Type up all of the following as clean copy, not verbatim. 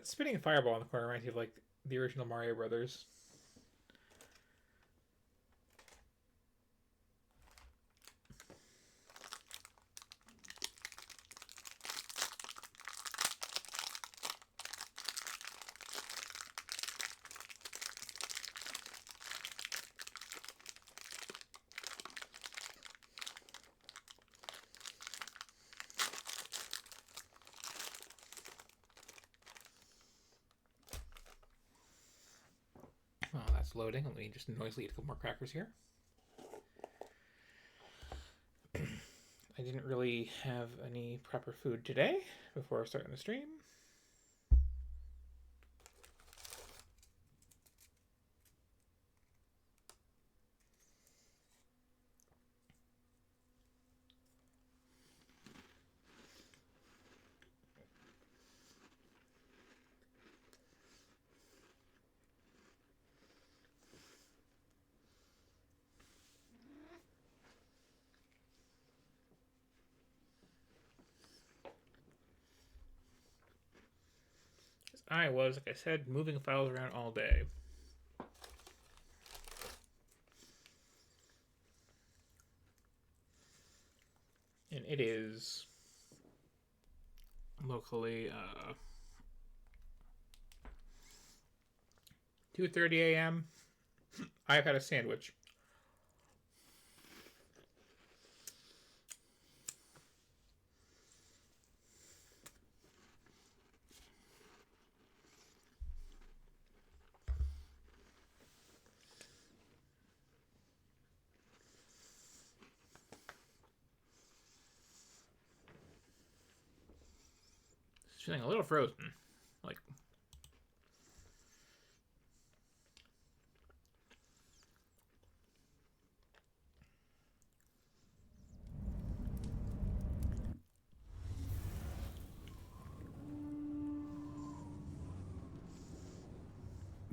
That spinning fireball in the corner reminds me of like the original Mario Brothers. Oh, that's loading. Let me just noisily eat a couple more crackers here. I didn't really have any proper food today before starting the stream. I was, like I said, moving files around all day. And it is locally 2:30 a.m. I've had a sandwich. Feeling a little frozen. Like,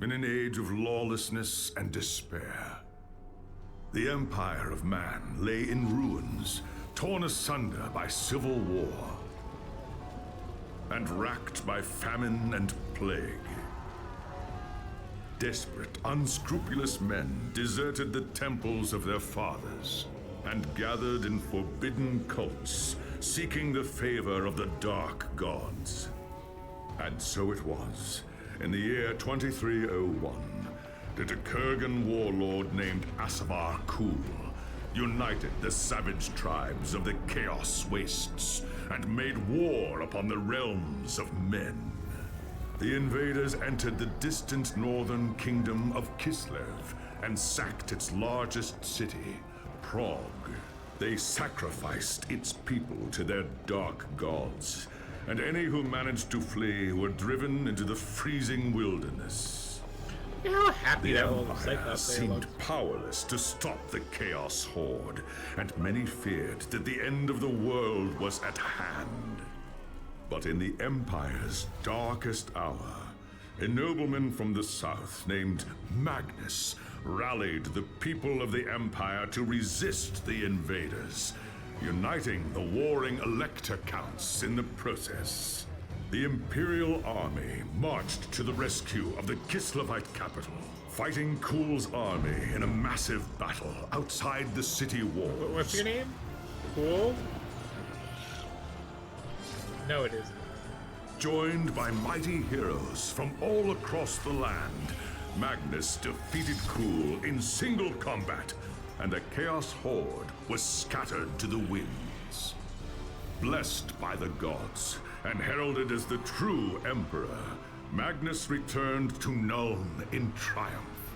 in an age of lawlessness and despair, the empire of man lay in ruins, torn asunder by civil war, and racked by famine and plague. Desperate, unscrupulous men deserted the temples of their fathers and gathered in forbidden cults, seeking the favor of the dark gods. And so it was, in the year 2301, that a Kurgan warlord named Asavar Kul united the savage tribes of the Chaos Wastes and made war upon the realms of men. The invaders entered the distant northern kingdom of Kislev and sacked its largest city, Prague. They sacrificed its people to their dark gods, and any who managed to flee were driven into the freezing wilderness. you know how happy The that little Empire Cyclops seemed powerless to stop the Chaos Horde, and many feared that the end of the world was at hand. But in the Empire's darkest hour, a nobleman from the south named Magnus rallied the people of the Empire to resist the invaders, uniting the warring Elector Counts in the process. The Imperial Army marched to the rescue of the Kislevite capital, fighting Kul's army in a massive battle outside the city walls. What's your name? Cool? No, it isn't. Joined by mighty heroes from all across the land, Magnus defeated Kul in single combat, and the Chaos Horde was scattered to the winds. Blessed by the gods, and heralded as the true Emperor, Magnus returned to Nuln in triumph.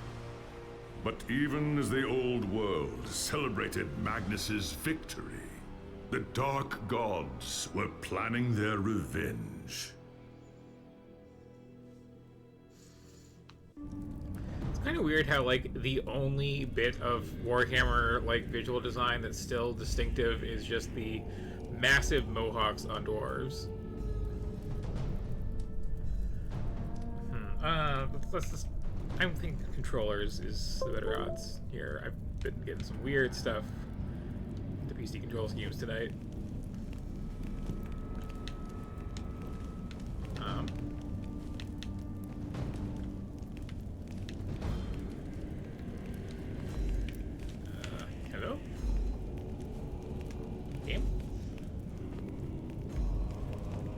But even as the old world celebrated Magnus's victory, the Dark Gods were planning their revenge. It's kind of weird how, like, the only bit of Warhammer, like, visual design that's still distinctive is just the massive mohawks on dwarves. Let's just... I think controllers is the better odds here. I've been getting some weird stuff to PC control schemes tonight.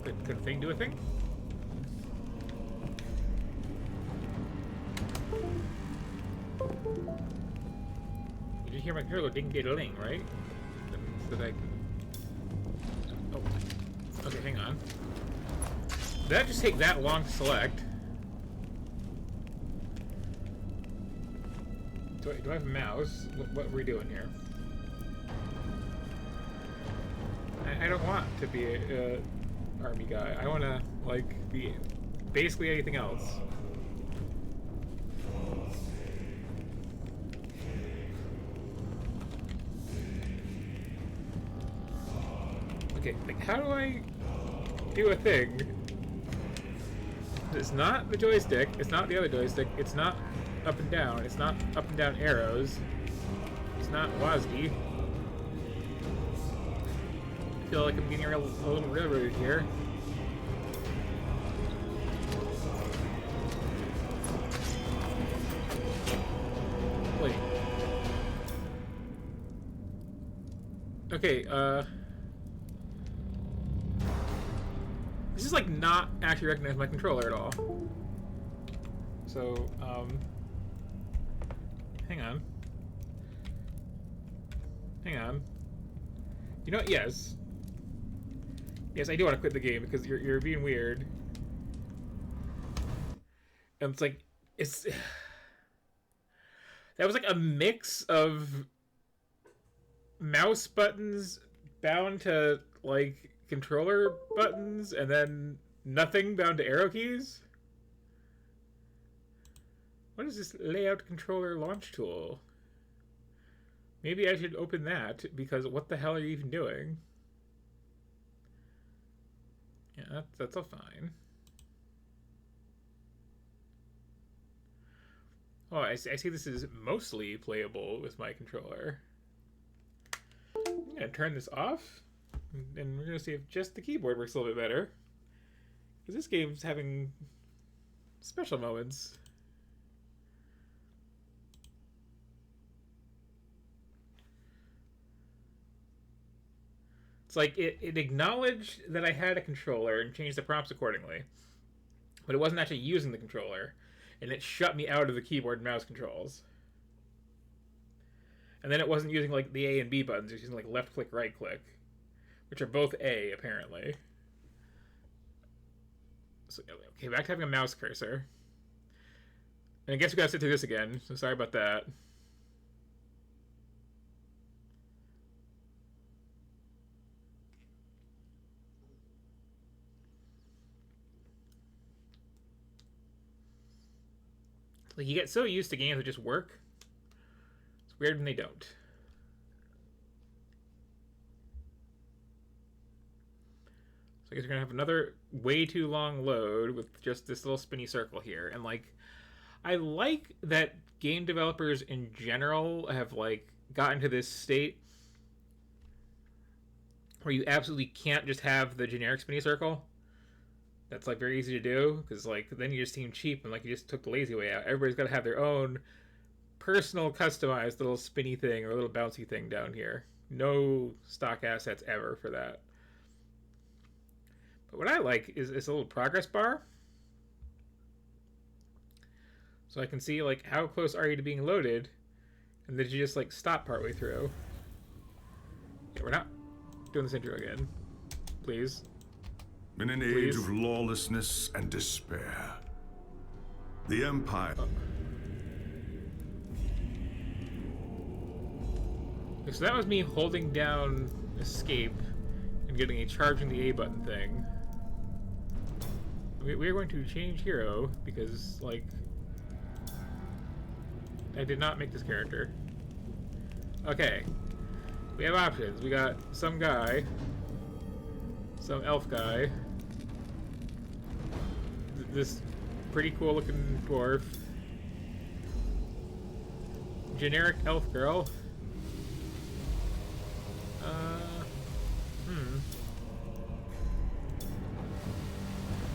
Could the thing do a thing? You did hear my controller ding ding ling, right? That means that I. Oh. Okay, hang on. Did that just take that long to select? Do I have a mouse? What are we doing here? I don't want to be a army guy. I want to, like, be basically anything else. Okay, like, how do I do a thing? It's not the joystick. It's not the other joystick. It's not up and down. It's not up and down arrows. It's not WASD. I feel like I'm getting a little railroaded here. Wait. Okay, this is like not actually recognize my controller at all. So, hang on. Hang on. You know what? Yes. Yes, I do want to quit the game because you're being weird. And it's like, that was like a mix of mouse buttons bound to like controller buttons and then nothing bound to arrow keys. What is this layout controller launch tool? Maybe I should open that because what the hell are you even doing? Yeah, that's all fine. Oh, I see this is mostly playable with my controller. I'm gonna turn this off, and we're gonna see if just the keyboard works a little bit better. Because this game's having special moments. It's like it acknowledged that I had a controller and changed the prompts accordingly. But it wasn't actually using the controller. And it shut me out of the keyboard and mouse controls. And then it wasn't using like the A and B buttons, it was using like left click, right click. Which are both A, apparently. So, okay, back to having a mouse cursor. And I guess we gotta sit through this again, so sorry about that. Like, you get so used to games that just work. It's weird when they don't. So I guess we're gonna have another way too long load with just this little spinny circle here. And like, I like that game developers in general have like gotten to this state where you absolutely can't just have the generic spinny circle. That's like very easy to do because like then you just seem cheap and like you just took the lazy way out. Everybody's got to have their own personal customized little spinny thing or little bouncy thing down here. No stock assets ever for that. But what I like is a little progress bar. So I can see like how close are you to being loaded, and then you just like stop partway through. Yeah, we're not doing this intro again. Please. In an age of lawlessness and despair, the Empire... So that was me holding down escape and getting a charging the A button thing. We're going to change hero because, like, I did not make this character. Okay. We have options. We got some guy, some elf guy, this pretty cool looking dwarf, generic elf girl,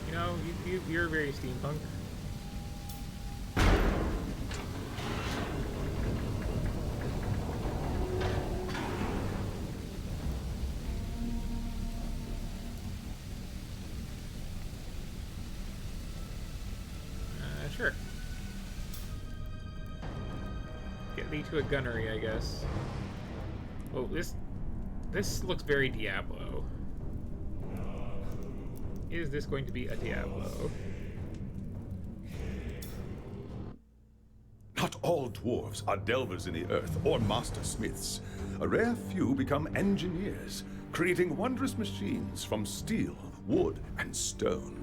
you know, you're very steampunk. be to a gunnery, I guess. Oh, this looks very Diablo. Is this going to be a Diablo? Not all dwarves are delvers in the earth or master smiths. A rare few become engineers, creating wondrous machines from steel, wood, and stone.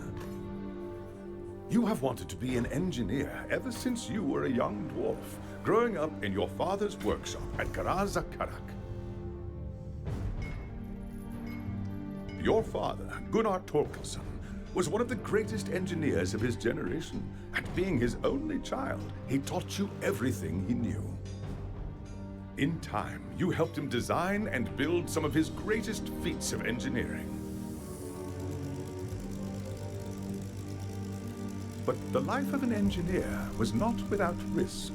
You have wanted to be an engineer ever since you were a young dwarf, growing up in your father's workshop at Karazakarak. Your father, Gunnar Torkelson, was one of the greatest engineers of his generation, and being his only child, he taught you everything he knew. In time, you helped him design and build some of his greatest feats of engineering. But the life of an engineer was not without risk.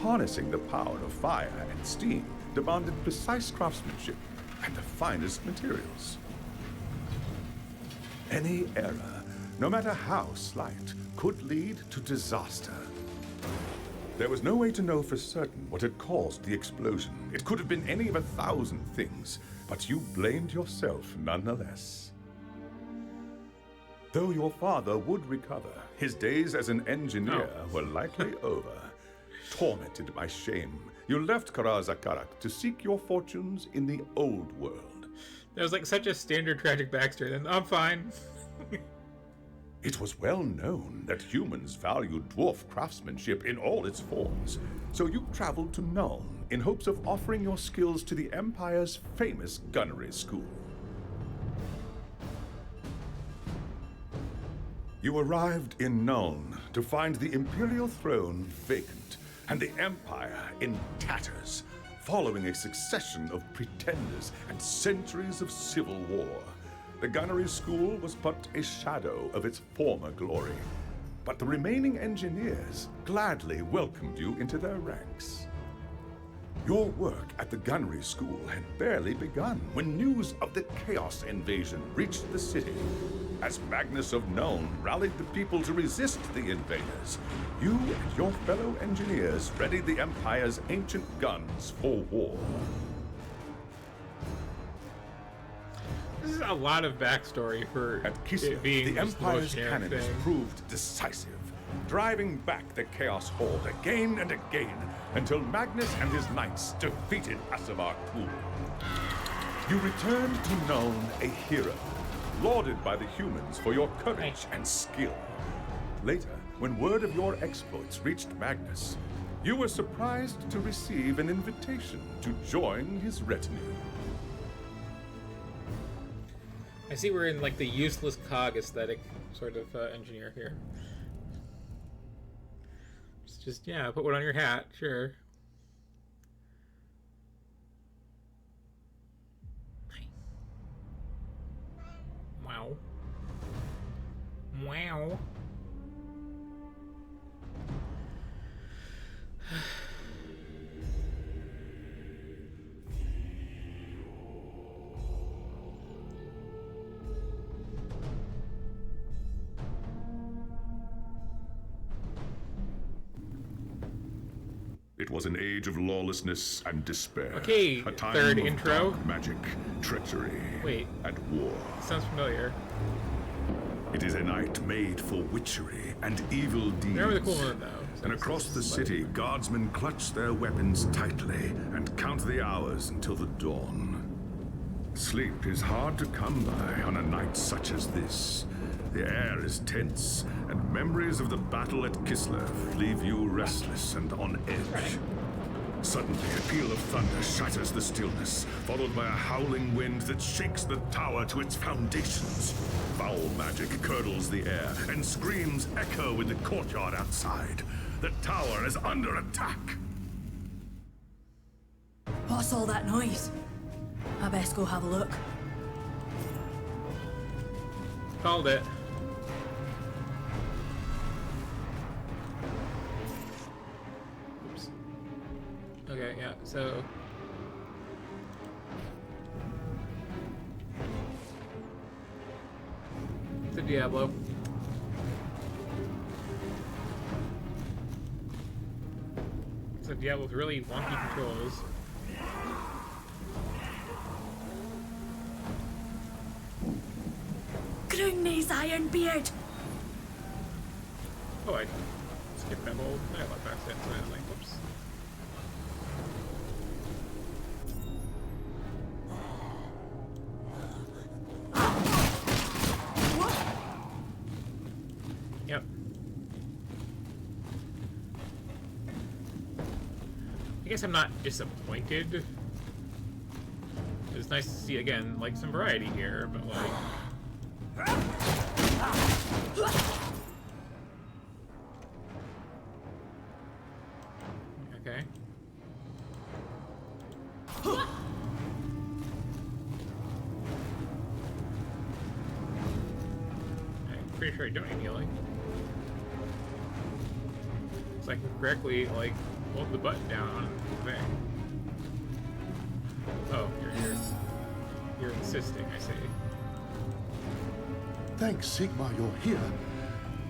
Harnessing the power of fire and steam demanded precise craftsmanship and the finest materials. Any error, no matter how slight, could lead to disaster. There was no way to know for certain what had caused the explosion. It could have been any of 1,000 things, but you blamed yourself nonetheless. Though your father would recover, his days as an engineer were likely over. Tormented by shame, you left Karazakarak to seek your fortunes in the old world. That was like such a standard tragic backstory, and I'm fine. It was well known that humans valued dwarf craftsmanship in all its forms, so you traveled to Nuln in hopes of offering your skills to the Empire's famous gunnery school. You arrived in Nuln to find the Imperial throne vacant and the Empire in tatters, following a succession of pretenders and centuries of civil war. The gunnery school was but a shadow of its former glory, but the remaining engineers gladly welcomed you into their ranks. Your work at the gunnery school had barely begun when news of the Chaos invasion reached the city. As Magnus of Nuln rallied the people to resist the invaders, you and your fellow engineers readied the Empire's ancient guns for war. This is a lot of backstory for At Kislev, being the Empire's generic cannons thing. proved decisive, driving back the Chaos Horde again and again until Magnus and his knights defeated Asavar Kul. You returned to Nuln a hero, lauded by the humans for your courage and skill. Later, when word of your exploits reached Magnus, you were surprised to receive an invitation to join his retinue. I see we're in like the useless cog aesthetic sort of engineer here. It's just, yeah, put one on your hat, sure. Wow. Wow. It was an age of lawlessness and despair. Okay, a time third of intro. dark magic, treachery, Wait. and war. Sounds familiar. It is a night made for witchery and evil deeds. Remember the cool one though. And across the city, guardsmen clutch their weapons tightly and count the hours until the dawn. Sleep is hard to come by on a night such as this. The air is tense, and memories of the battle at Kislev leave you restless and on edge. Suddenly, a peal of thunder shatters the stillness, followed by a howling wind that shakes the tower to its foundations. Foul magic curdles the air, and screams echo in the courtyard outside. The tower is under attack. What's all that noise? I best go have a look. Called it. Oops. Okay, yeah, so... It's a Diablo. It's a a Diablo with really wonky controls. Grungni's Ironbeard! Oh, I skipped that whole dialogue back then, so I was like, whoops. Yep. I guess I'm not disappointed. It's nice to see, again, like, some variety here, but, like... Okay. I'm pretty sure I don't need healing. So I can correctly, like, hold the button down on the thing. Oh, you're insisting, I see. Thanks, Sigma, you're here.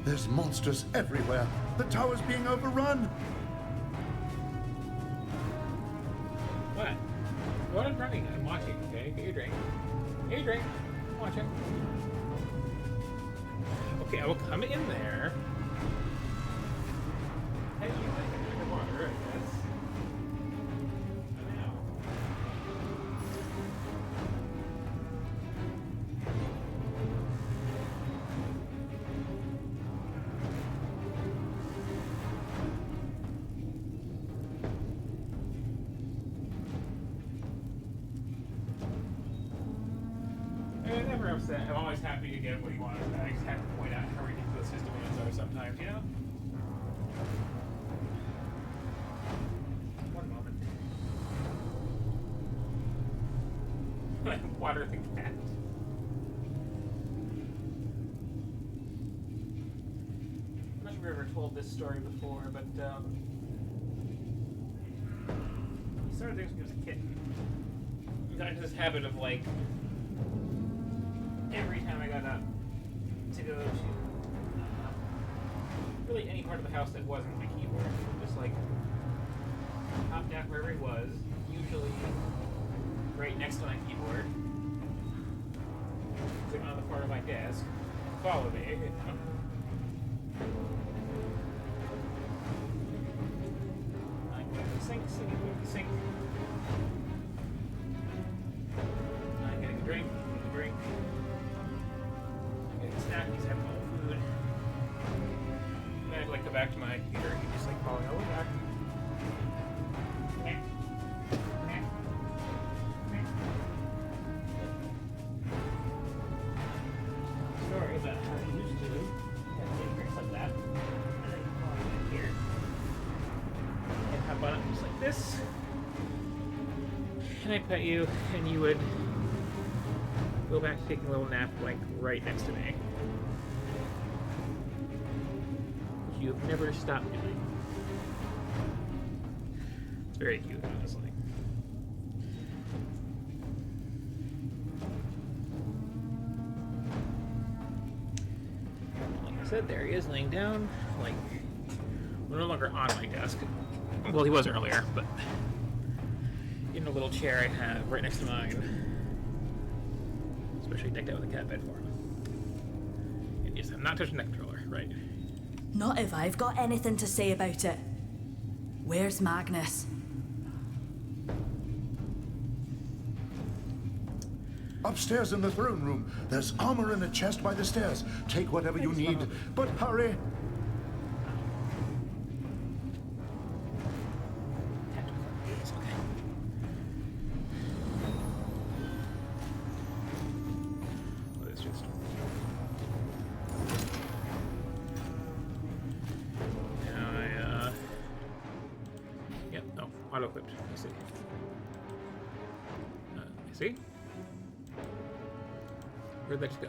There's monsters everywhere. The tower's being overrun. What? What I'm running? I'm watching, okay? Get your drink. Get your drink. I'm watching. Okay, I will come in there. Hey, you like it underwater, I guess. I know. I'm never upset. I'm always happy to get what he wants. I just have to point out how ridiculous his demands are sometimes, you know? One moment. Water the cat. I'm not sure if we've ever told this story before, but he started doing when he was a kitten. He got into this habit of, like, every time I got up to go to really any part of the house that wasn't my keyboard, just like hop down wherever he was, usually right next to my keyboard, sit on the corner of my desk, follow me. You know? I go to the sink, so you go to the sink. I'm getting a drink, snack, he's having all the food. And I'd like go back to my computer and he's just like calling all the way back. Story about how I used to have drinks like that. And then you call it here. And hop on it just like this. And I'd pet you and you would go back to taking a little nap, like, right next to me. Which you've never stopped doing. It's very cute, honestly. Like I said, there he is, laying down. Like, we're no longer on my desk. Well, he was earlier, but in a little chair I have right next to mine. Especially decked out with a cat bed for him. And yes, I'm not touching that controller, right? Not if I've got anything to say about it. Where's Magnus? Upstairs in the throne room. There's armor in a chest by the stairs. Take whatever you need, but hurry. Auto-equipped, I see. I see? Where'd that just go?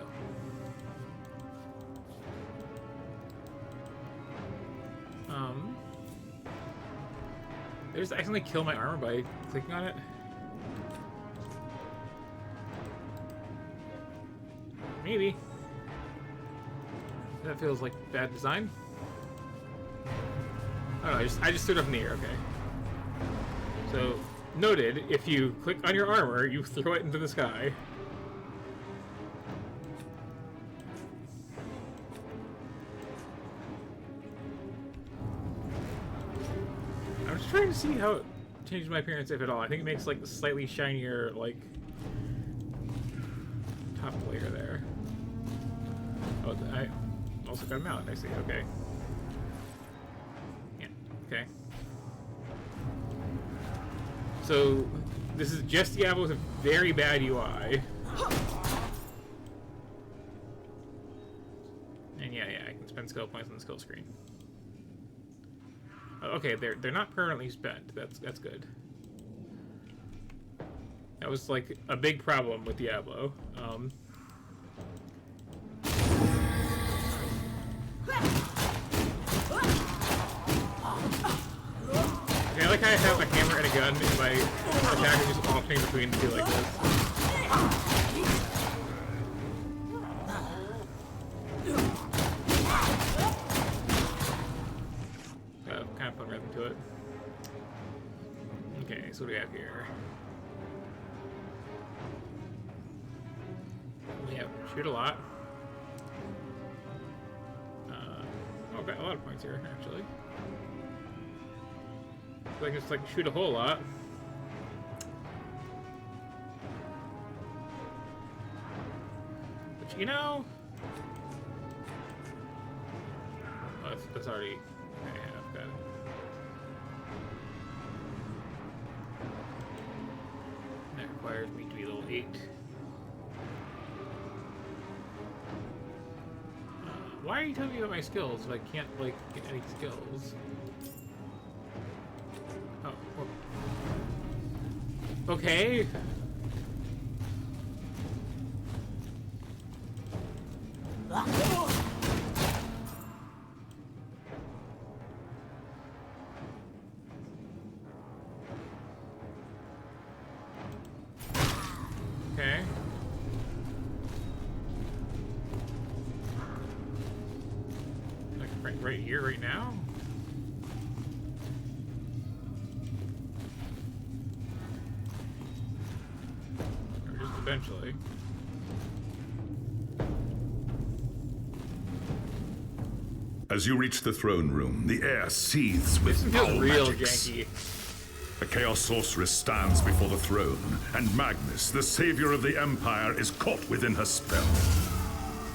Did I just accidentally kill my armor by clicking on it? Maybe. That feels like bad design. Oh no, I just stood up in the air, okay. So, noted, if you click on your armor, you throw it into the sky. I'm just trying to see how it changes my appearance, if at all. I think it makes, like, slightly shinier, like, top layer there. Oh, I also got a mount, I see, okay. Yeah, okay. So, this is just Diablo with a very bad UI. And yeah, I can spend skill points on the skill screen. Okay, they're not permanently spent. That's good. That was like a big problem with Diablo. I like how I have a hammer and a gun, and my attack is just alternating between the two like this. Kind of fun rhythm to it. Okay, so what do we have here? We have shoot a lot. Oh, got a lot of points here, actually. So I can just like shoot a whole lot. But you know, oh, that's already. Okay, yeah, I've got it. That requires me to be level 8. Why are you telling me about my skills if I can't like get any skills? Oh, well. Okay. Okay. Like right here, right now? Or just eventually. As you reach the throne room, the air seethes with This feels foul real magics. janky. The Chaos Sorceress stands before the throne, and Magnus, the savior of the Empire, is caught within her spell.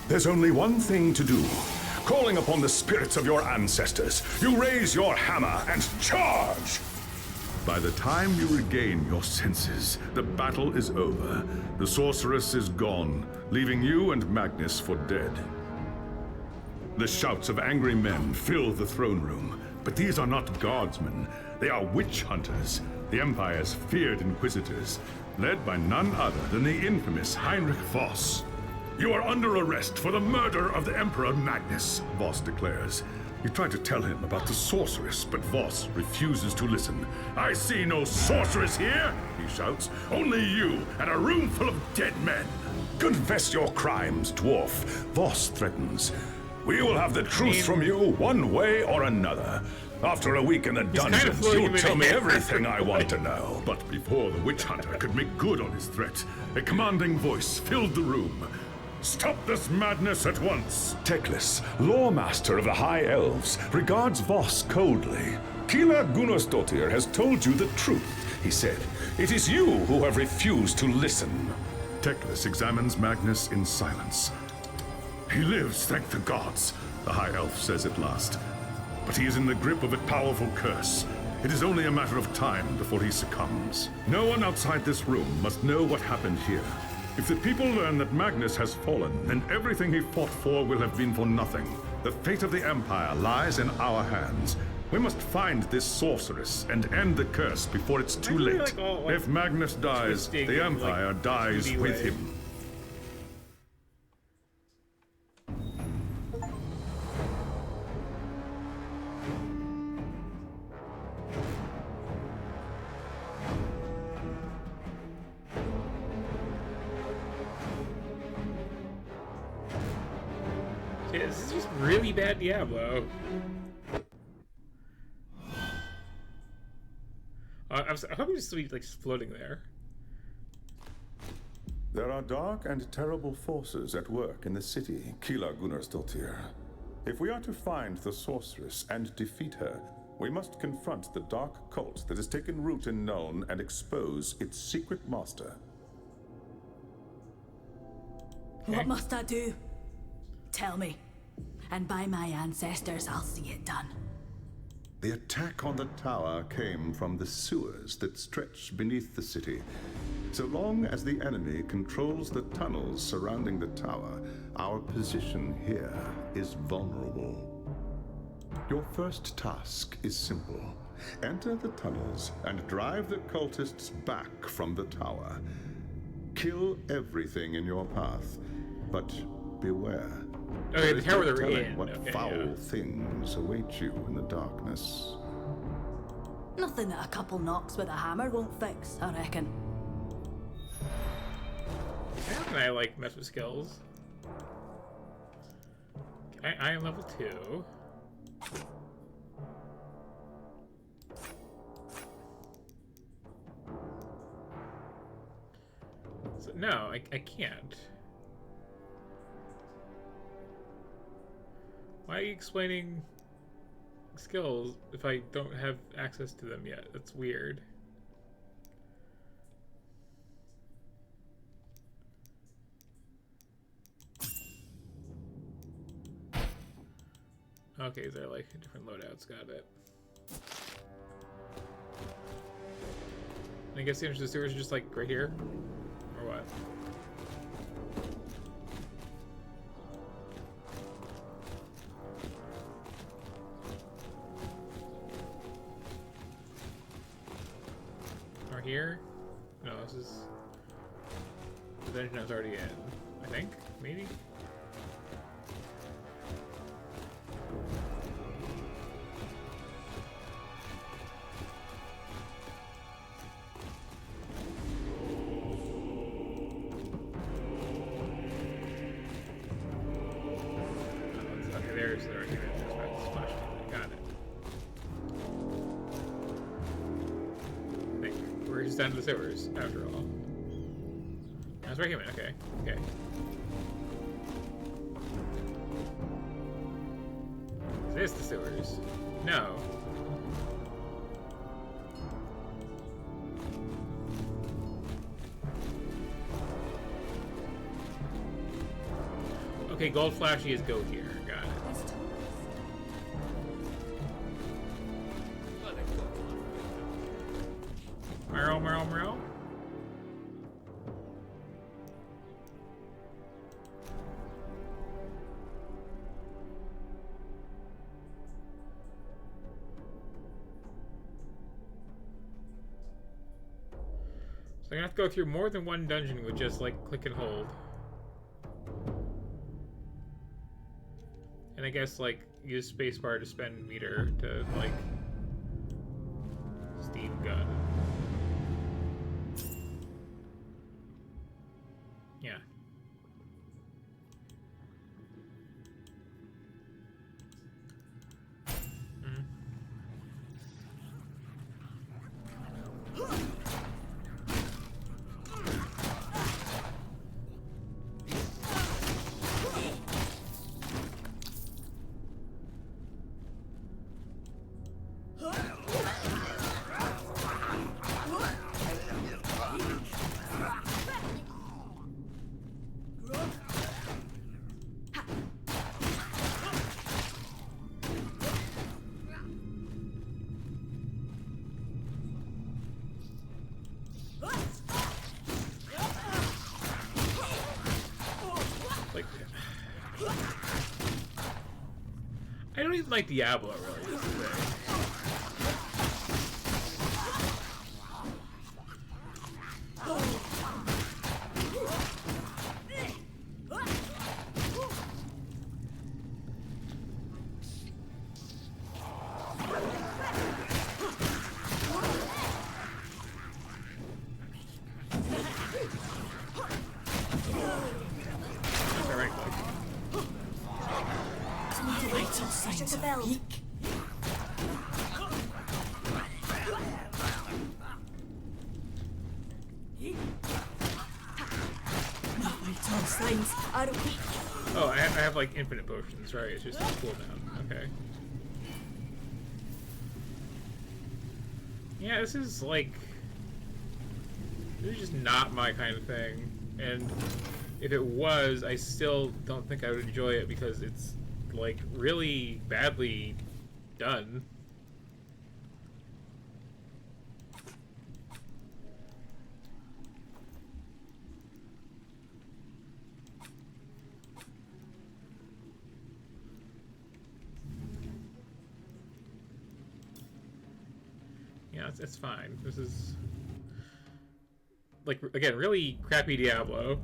There's only one thing to do. Calling upon the spirits of your ancestors, you raise your hammer and charge! By the time you regain your senses, the battle is over. The sorceress is gone, leaving you and Magnus for dead. The shouts of angry men fill the throne room, but these are not guardsmen. They are witch hunters, the Empire's feared inquisitors, led by none other than the infamous Heinrich Voss. You are under arrest for the murder of the Emperor Magnus, Voss declares. You try to tell him about the sorceress, but Voss refuses to listen. I see no sorceress here, he shouts. Only you and a room full of dead men. Confess your crimes, dwarf, Voss threatens. We will have the truth from you one way or another. After a week in the dungeons, you'll tell me everything I want to know. But before the witch hunter could make good on his threat, a commanding voice filled the room. Stop this madness at once! Teclis, lawmaster of the High Elves, regards Voss coldly. Kila Gunnarsdottir has told you the truth, he said. It is you who have refused to listen. Teclis examines Magnus in silence. He lives, thank the gods, the High Elf says at last. But he is in the grip of a powerful curse. It is only a matter of time before he succumbs. No one outside this room must know what happened here. If the people learn that Magnus has fallen, then everything he fought for will have been for nothing. The fate of the Empire lies in our hands. We must find this sorceress and end the curse before it's too late. If Magnus dies, the Empire dies with him. Yeah, this is just really bad Diablo. I hope he's just like floating there. There are dark and terrible forces at work in the city, Kila Gunnarsdottir. If we are to find the sorceress and defeat her, we must confront the dark cult that has taken root in Nuln and expose its secret master. What must I do? Tell me. And by my ancestors, I'll see it done. The attack on the tower came from the sewers that stretch beneath the city. So long as the enemy controls the tunnels surrounding the tower, our position here is vulnerable. Your first task is simple. Enter the tunnels and drive the cultists back from the tower. Kill everything in your path, but beware. Okay, the tower There is no they're telling in. what Okay, foul yeah. things await you in the darkness. Nothing that a couple knocks with a hammer won't fix, I reckon. How can I like mess with skills? I am level 2. So, no, I can't. Why are you explaining skills if I don't have access to them yet? That's weird. Okay, is there like different loadouts? Got it. I guess the entrance to the sewers is just like right here? Or what? Or here? No, this is the dungeon I was already in. I think? Maybe? Okay, there's the right splash. Got it. I think we're just down to the sewers after all. That's right here. Okay. Okay. Is this the sewers? No. Okay, gold flashy is go here. Got it. Merle, Merle, Merle. So I'm gonna have to go through more than one dungeon with just like click and hold. And I guess like use spacebar to spend meter to like steam gun. Yeah. Like, I don't even like Diablo, really. This is it. That's all right, like. Vital signs of weak. friends. I repeat. Oh, I have like infinite potions, right? It's just a cooldown. Okay. Yeah, this is like... This is just not my kind of thing. And if it was, I still don't think I would enjoy it because it's like really badly done. Yeah, it's fine. This is like, again, really crappy Diablo.